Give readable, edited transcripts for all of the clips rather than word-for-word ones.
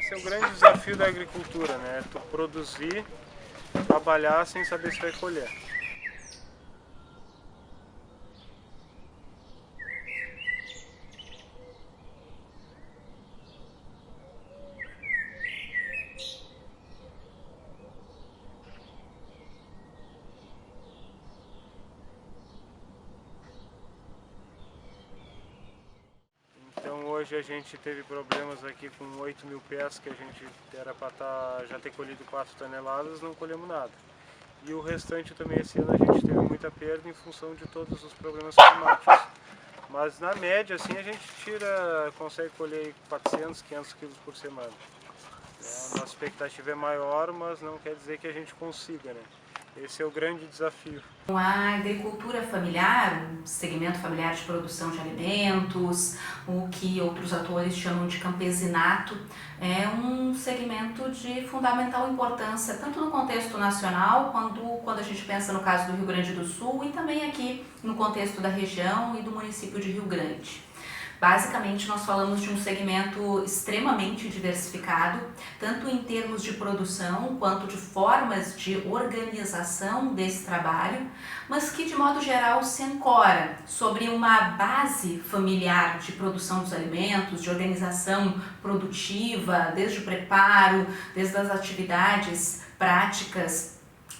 Esse é o grande desafio da agricultura, né? Tu produzir, trabalhar sem saber se vai colher. Então hoje a gente teve problemas aqui com 8.000 pés que a gente era para já ter colhido 4 toneladas, não colhemos nada. E o restante também esse ano a gente teve muita perda em função de todos os problemas climáticos. Mas na média assim a gente consegue colher 400, 500 quilos por semana. A nossa expectativa é maior, mas não quer dizer que a gente consiga, né? Esse é o grande desafio. A agricultura familiar, o segmento familiar de produção de alimentos, o que outros atores chamam de campesinato, é um segmento de fundamental importância, tanto no contexto nacional, quando a gente pensa no caso do Rio Grande do Sul, e também aqui no contexto da região e do município de Rio Grande. Basicamente, nós falamos de um segmento extremamente diversificado, tanto em termos de produção quanto de formas de organização desse trabalho, mas que de modo geral se ancora sobre uma base familiar de produção dos alimentos, de organização produtiva, desde o preparo, desde as atividades práticas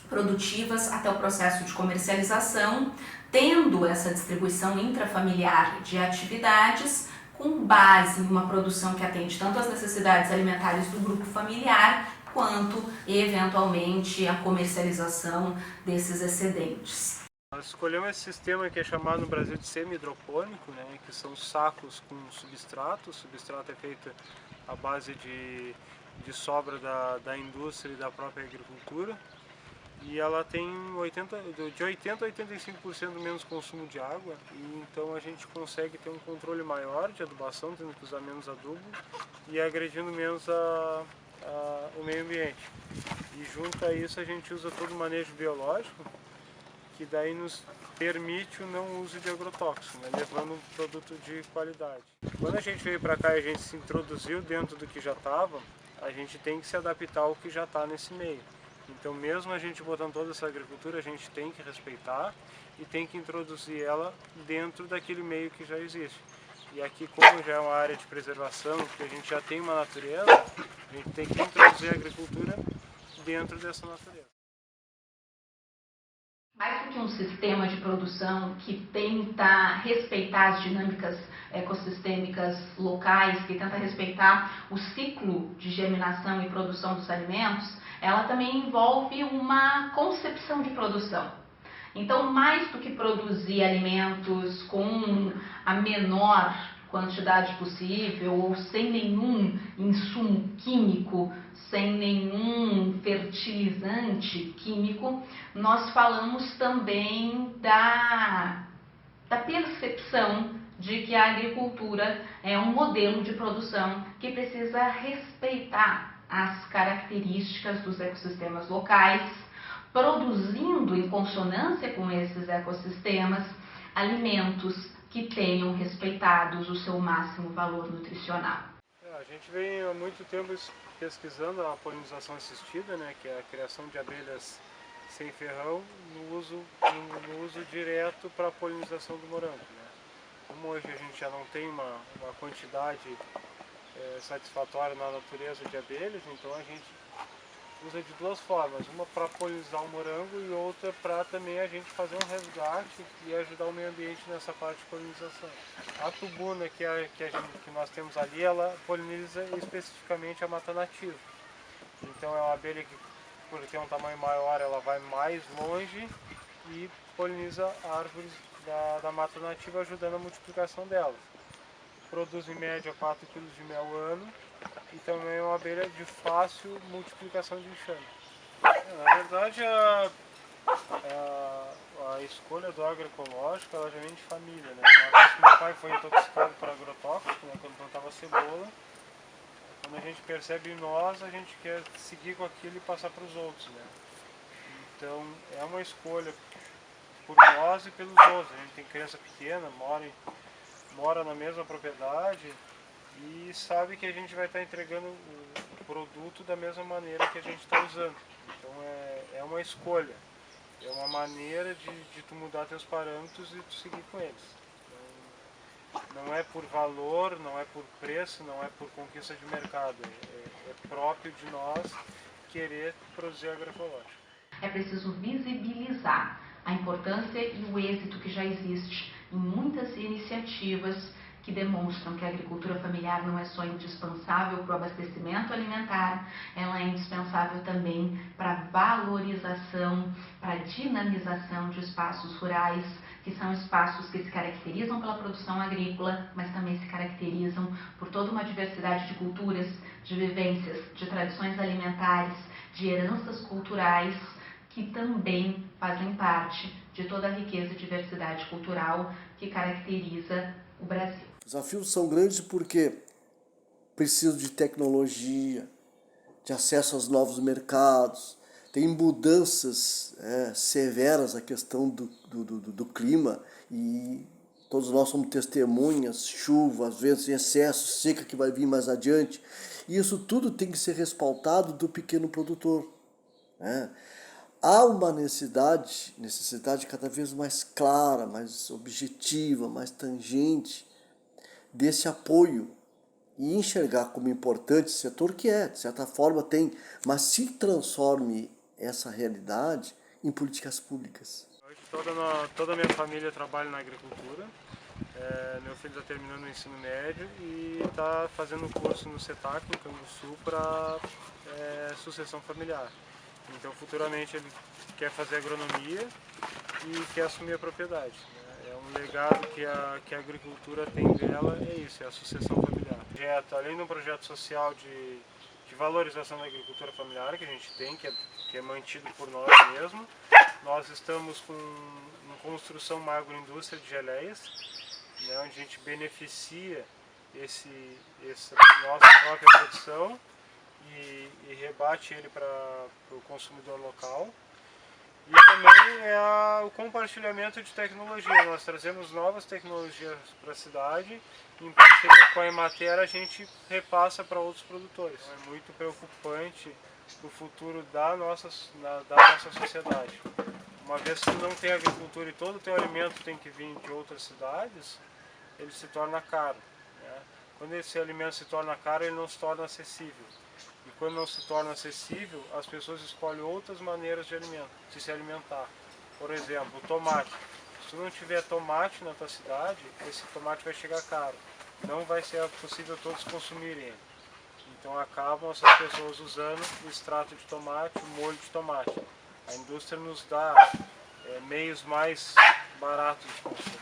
produtivas até o processo de comercialização, tendo essa distribuição intrafamiliar de atividades com base em uma produção que atende tanto às necessidades alimentares do grupo familiar, quanto, eventualmente, a comercialização desses excedentes. Nós escolhemos esse sistema que é chamado no Brasil de semi-hidropônico, né, que são sacos com substrato. O substrato é feito à base de sobra da indústria e da própria agricultura. E ela tem de 80% a 85% menos consumo de água, e então a gente consegue ter um controle maior de adubação, tendo que usar menos adubo e agredindo menos o meio ambiente. E junto a isso a gente usa todo o manejo biológico, que daí nos permite o não uso de agrotóxico, né, levando um produto de qualidade. Quando a gente veio para cá e a gente se introduziu dentro do que já estava, a gente tem que se adaptar ao que já está nesse meio. Então, mesmo a gente botando toda essa agricultura, a gente tem que respeitar e tem que introduzir ela dentro daquele meio que já existe. E aqui, como já é uma área de preservação, que a gente já tem uma natureza, a gente tem que introduzir a agricultura dentro dessa natureza. Mais do que um sistema de produção que tenta respeitar as dinâmicas ecossistêmicas locais, que tenta respeitar o ciclo de germinação e produção dos alimentos, ela também envolve uma concepção de produção. Então, mais do que produzir alimentos com a menor quantidade possível ou sem nenhum insumo químico, sem nenhum fertilizante químico, nós falamos também da percepção de que a agricultura é um modelo de produção que precisa respeitar as características dos ecossistemas locais, produzindo em consonância com esses ecossistemas alimentos que tenham respeitados o seu máximo valor nutricional. A gente vem há muito tempo pesquisando a polinização assistida, né, que é a criação de abelhas sem ferrão no uso direto para a polinização do morango, né. Como hoje a gente já não tem uma quantidade satisfatória na natureza de abelhas, então a gente usa de duas formas, uma para polinizar o morango e outra para também a gente fazer um resgate e ajudar o meio ambiente nessa parte de polinização. A tubuna que nós temos ali, ela poliniza especificamente a mata nativa. Então é uma abelha que, por ter um tamanho maior, ela vai mais longe e poliniza árvores da mata nativa, ajudando a multiplicação delas. Produz em média 4 kg de mel ano e também é uma abelha de fácil multiplicação de enxame. Na verdade, a escolha do agroecológico ela já vem de família, né? Uma vez que meu pai foi intoxicado por agrotóxico, né, quando plantava cebola, quando a gente percebe em nós, a gente quer seguir com aquilo e passar para os outros, né? Então é uma escolha por nós e pelos outros. A gente tem criança pequena, mora na mesma propriedade e sabe que a gente vai estar entregando produto da mesma maneira que a gente está usando. Então é uma escolha, é uma maneira de tu mudar teus parâmetros e tu seguir com eles. Não é por valor, não é por preço, não é por conquista de mercado, é próprio de nós querer produzir agroecológico. É preciso visibilizar a importância e o êxito que já existe em muitas iniciativas que demonstram que a agricultura familiar não é só indispensável para o abastecimento alimentar, ela é indispensável também para a valorização, para a dinamização de espaços rurais, que são espaços que se caracterizam pela produção agrícola, mas também se caracterizam por toda uma diversidade de culturas, de vivências, de tradições alimentares, de heranças culturais, que também fazem parte de toda a riqueza e diversidade cultural que caracteriza o Brasil. Os desafios são grandes porque precisam de tecnologia, de acesso aos novos mercados, tem mudanças severas na questão do clima e todos nós somos testemunhas, chuva, às vezes excesso, seca que vai vir mais adiante. E isso tudo tem que ser respaldado do pequeno produtor. Há uma necessidade cada vez mais clara, mais objetiva, mais tangente desse apoio e enxergar como importante esse setor que de certa forma tem, mas se transforme essa realidade em políticas públicas. Toda a minha família trabalha na agricultura. Meu filho está terminando o ensino médio e está fazendo um curso no CETAC, no Canguçu, para sucessão familiar. Então, futuramente, ele quer fazer agronomia e quer assumir a propriedade. É um legado que a agricultura tem dela, é isso, é a sucessão familiar. Além de um projeto social de valorização da agricultura familiar que a gente tem, que é mantido por nós mesmos, nós estamos com construção uma agroindústria de geleias, onde a gente beneficia essa nossa própria produção e rebate ele para o consumidor local. E também o compartilhamento de tecnologia. Nós trazemos novas tecnologias para a cidade, em parceria com a Emater a gente repassa para outros produtores. É muito preocupante para o futuro da nossa sociedade. Uma vez que não tem agricultura e todo o teu alimento tem que vir de outras cidades, ele se torna caro. Quando esse alimento se torna caro, ele não se torna acessível. E quando não se torna acessível, as pessoas escolhem outras maneiras de se alimentar. Por exemplo, o tomate. Se tu não tiver tomate na tua cidade, esse tomate vai chegar caro. Não vai ser possível todos consumirem ele. Então acabam essas pessoas usando o extrato de tomate, o molho de tomate. A indústria nos dá meios mais baratos de consumo.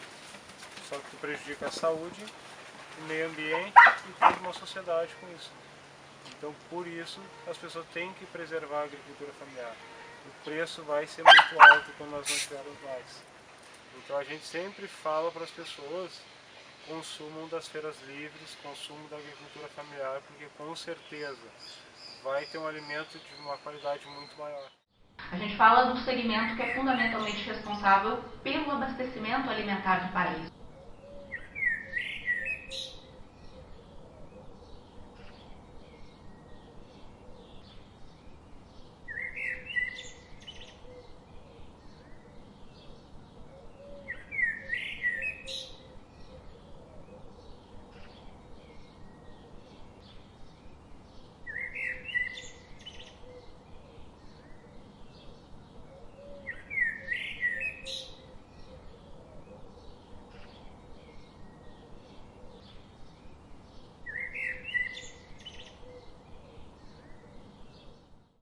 Só que tu prejudica a saúde, o meio ambiente e toda uma sociedade com isso. Então, por isso, as pessoas têm que preservar a agricultura familiar. O preço vai ser muito alto quando nós não tivermos mais. Então, a gente sempre fala para as pessoas, consumam das feiras livres, consumam da agricultura familiar, porque com certeza vai ter um alimento de uma qualidade muito maior. A gente fala do segmento que é fundamentalmente responsável pelo abastecimento alimentar do país.